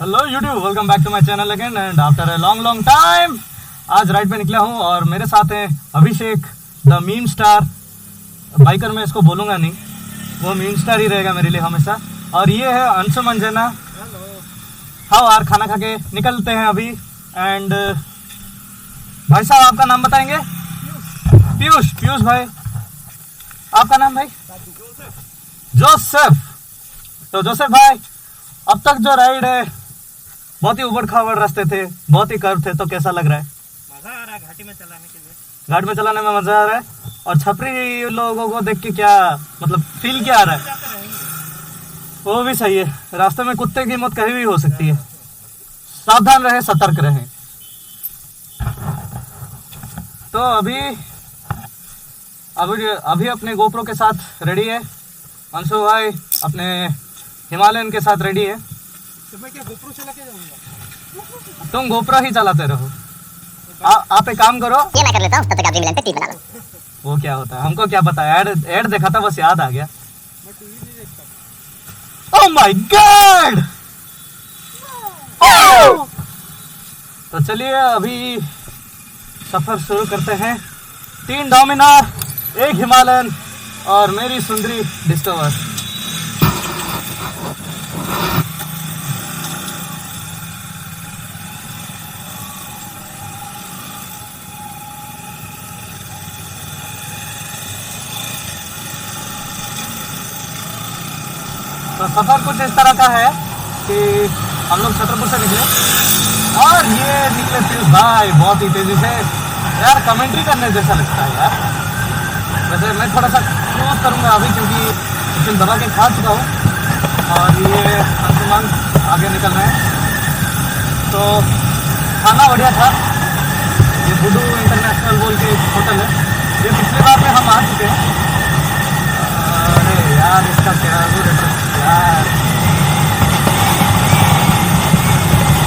Hello YouTube, welcome back to my channel again and after a long time आज ride पे निकला हूँ और मेरे साथ हैं Abhishek the meme star. Biker मैं इसको बोलूँगा नहीं, वो मीम स्टार ही रहेगा मेरे लिए हमेशा। और ये है अंशुमन जेना। हाँ यार, खाना खा के निकलते हैं अभी। एंड भाई साहब आपका नाम बताएंगे? पीयूष भाई। आपका नाम भाई? जोसेफ। तो जोसेफ भाई, अब तक जो राइड है बहुत ही उबड़ खाबड़ रास्ते थे, बहुत ही कर्व थे, तो कैसा लग रहा है? मजा आ रहा है घाटी में चलाने के लिए। घाट में चलाने में मजा आ रहा है। और छपरी लोगों को देख के क्या मतलब फील क्या आ रहा है? वो भी सही है, रास्ते में कुत्ते की मौत कहीं भी हो सकती है। सावधान रहे, सतर्क रहे। तो अभी अपने गोप्रो के साथ रेडी है। अंशु भाई अपने हिमालयन के साथ रेडी है। तो मैं क्या गोप्रो चला के जाऊंगा? तुम गोप्रो ही चलाते रहो। आप एक काम करो, ये मैं कर लेता हूँ, तब तक आप मिलन पे टी बना लो। वो क्या होता है हमको क्या पता। ऐड देखा था, बस याद आ गया। मैं टीवी नहीं देखता। Oh my God. तो चलिए अभी सफर शुरू करते हैं। 3 डोमिनार, 1 हिमालयन और मेरी सुंदरी डिस्कवर। तो सफर कुछ इस तरह का है कि हम लोग छतरपुर से निकले और ये निकले पीयूष भाई बहुत ही तेजी से। यार कमेंट्री करने जैसा लगता है यार। वैसे मैं थोड़ा सा क्लोज करूंगा अभी क्योंकि इसमें दबा के खा चुका हूँ। और ये अंशुमन आगे निकल रहे हैं। तो खाना बढ़िया था। ये बुडू इंटरनेशनल बोल के एक होटल है, ये पिछली बार में हम आ चुके हैं। अरे यार इसका क्या यार,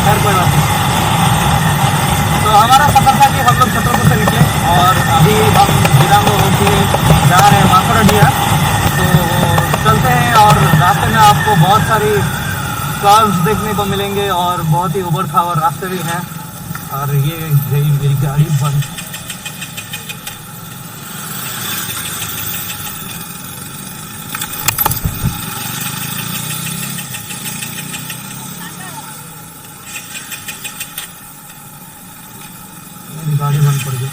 खैर कोई बात नहीं। तो हमारा सफर था कि हम लोग छतरपुर से निकले और अभी हम जिलांगो होके जा रहे हैं मांकड़डिया। तो चलते हैं और रास्ते में आपको बहुत सारी कर्व्स देखने को मिलेंगे और बहुत ही उबड़ खाबड़ रास्ते भी हैं। और ये गई मेरी गाड़ी बंद। गाड़ी बंद पड़ गई।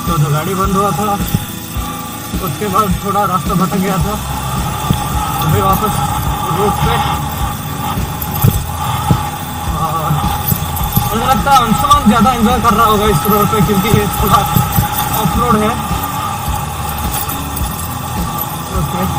तो जो गाड़ी बंद हुआ था उसके बाद थोड़ा रास्ता भटक गया था, अभी वापस रूट पे। और मुझे लगता है अंशुमान ज़्यादा एंजॉय कर रहा होगा इस रोड पे क्योंकि ये थोड़ा ऑफ रोड है। ओके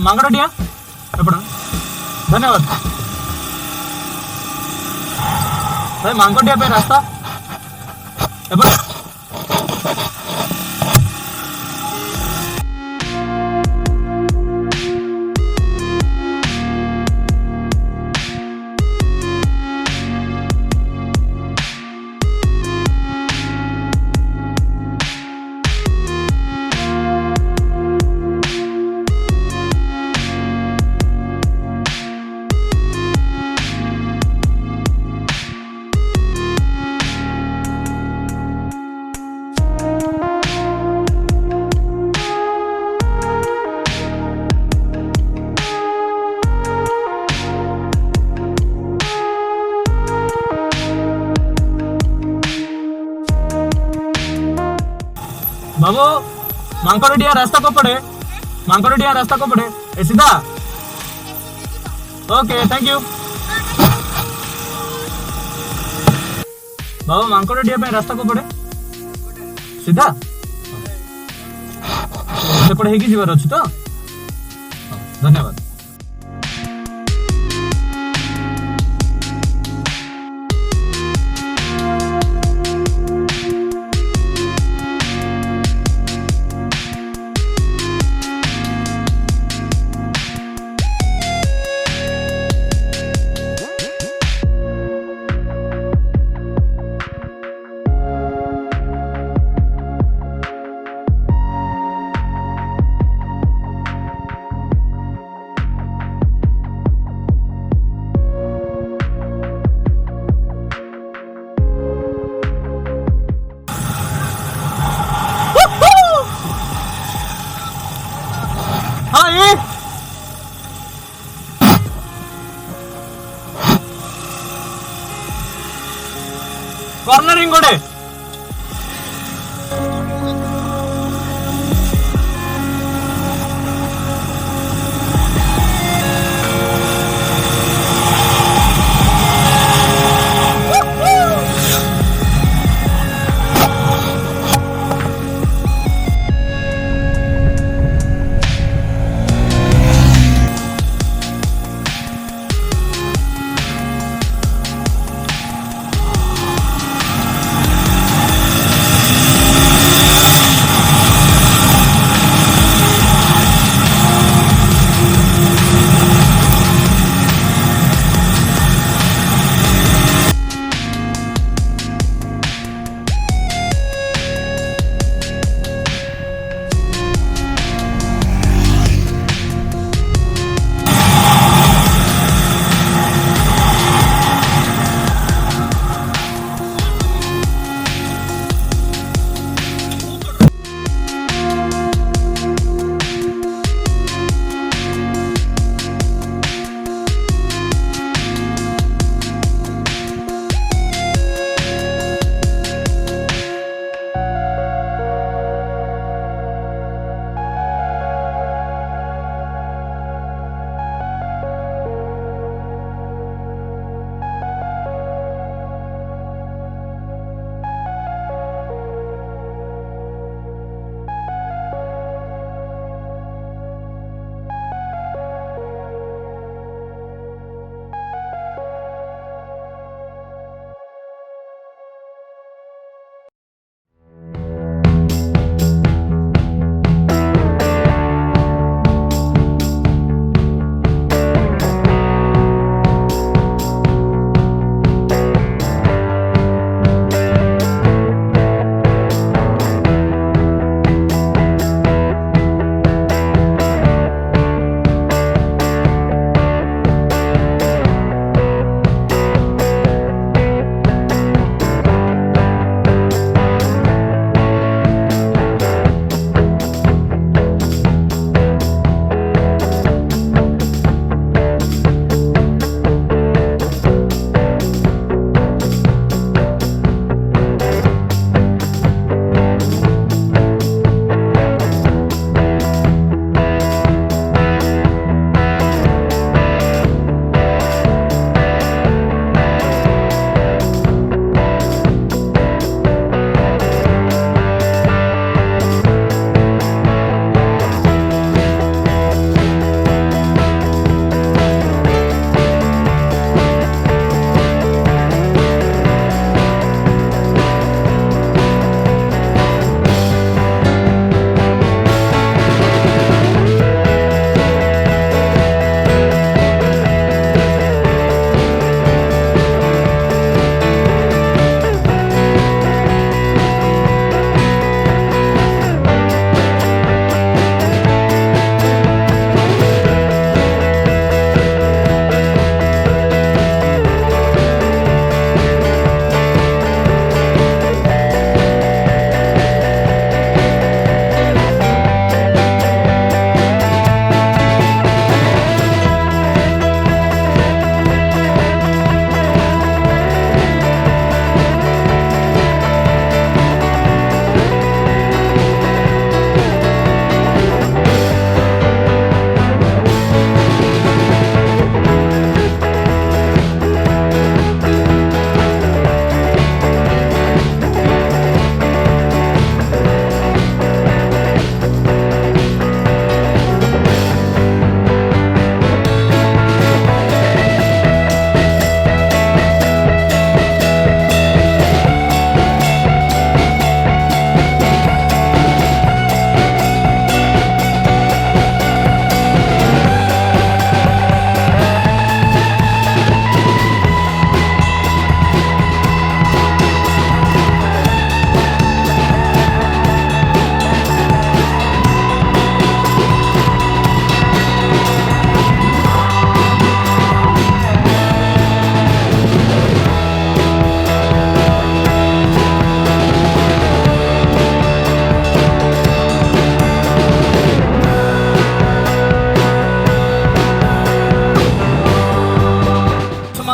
मांगड़िया एपड़ा धन्यवाद भाई मांगड़िया पे रास्ता एपड़ा बाबू मांकड़िया रास्ता को पड़े मांकड़िया रास्ता को पड़े ए सीधा ओके थैंक यू बाबू मांकड़िया पे रास्ता को पड़े सीधा सेपटे हेकी जीवार अछि तो धन्यवाद कॉर्नरिंग गोडे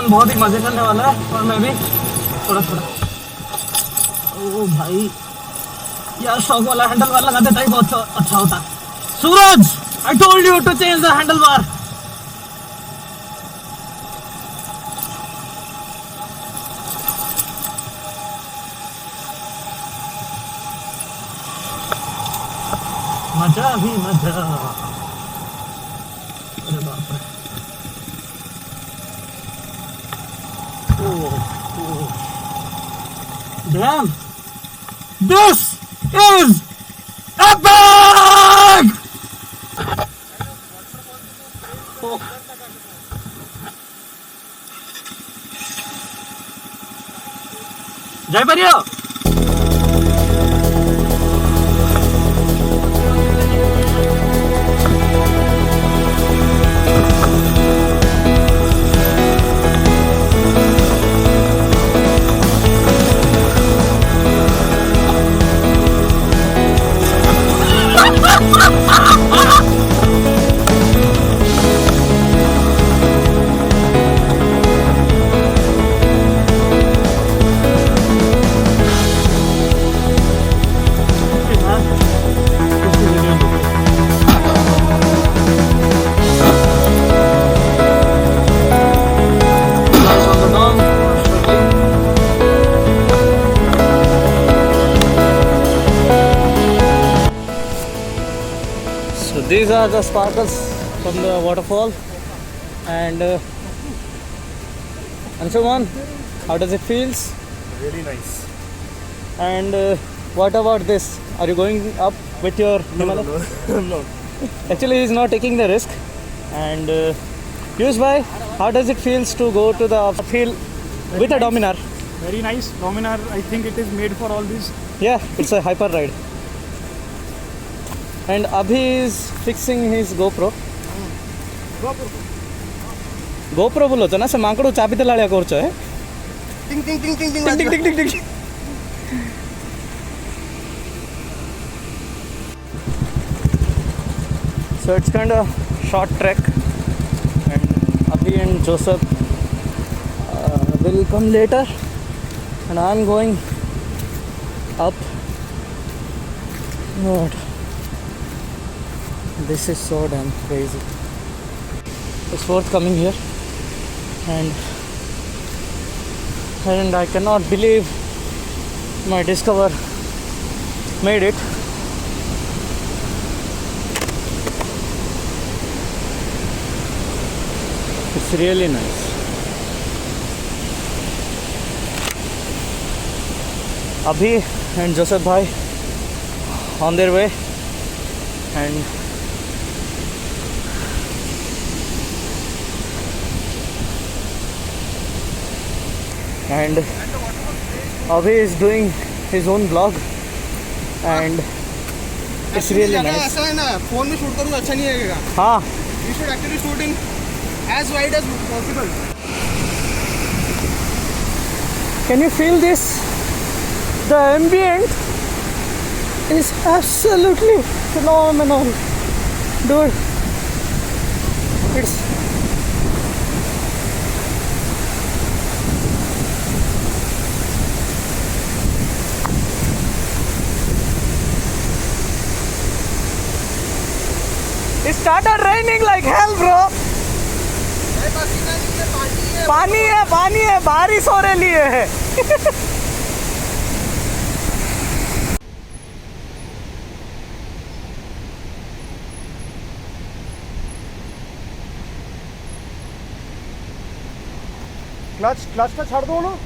अंशुमन बहुत ही मजे करने वाला है और मैं भी थोड़ा थोड़ा। ओ भाई यार शॉक वाला हैंडल बार लगा देता ही बहुत अच्छा होता। Suraj, I told you to change the handle bar. मजा भी मजा। अरे बाप रे। Damn! This is epic! जय परियो। These are the sparkles from the waterfall. And Anshuman, how does it feels? Really nice. And what about this? Are you going up with your Himalaya? No. Actually, he's not taking the risk. And Peeyush bhai, how does it feels to go to the uphill with a Dominar? Very nice. Dominar, I think it is made for all this. Yeah, it's a hyper ride. And Abhi is fixing his GoPro. GoPro बोलो तो ना से मांकड़ो चाबी तलाड़िया कोरचो है। Ting ting ting ting ting. Tick tick tick tick tick. So it's kind of short trek, and Abhi and Joseph will come later, and I'm going up. Lord. This is so damn crazy. It's worth coming here, and I cannot believe my Discover made it. It's really nice. Abhi and Joseph bhai on their way, and Abhi is doing his own vlog, and it's really nice. ऐसा है ना, phone में shoot करूँगा अच्छा नहीं लगेगा. हाँ. You should actually shoot in as wide as possible. Can you feel this? The ambient is absolutely phenomenal, dude. It's It started raining like hell, bro. पानी है, बारिश होने लिए है. क्लच का छाड़ दो ना.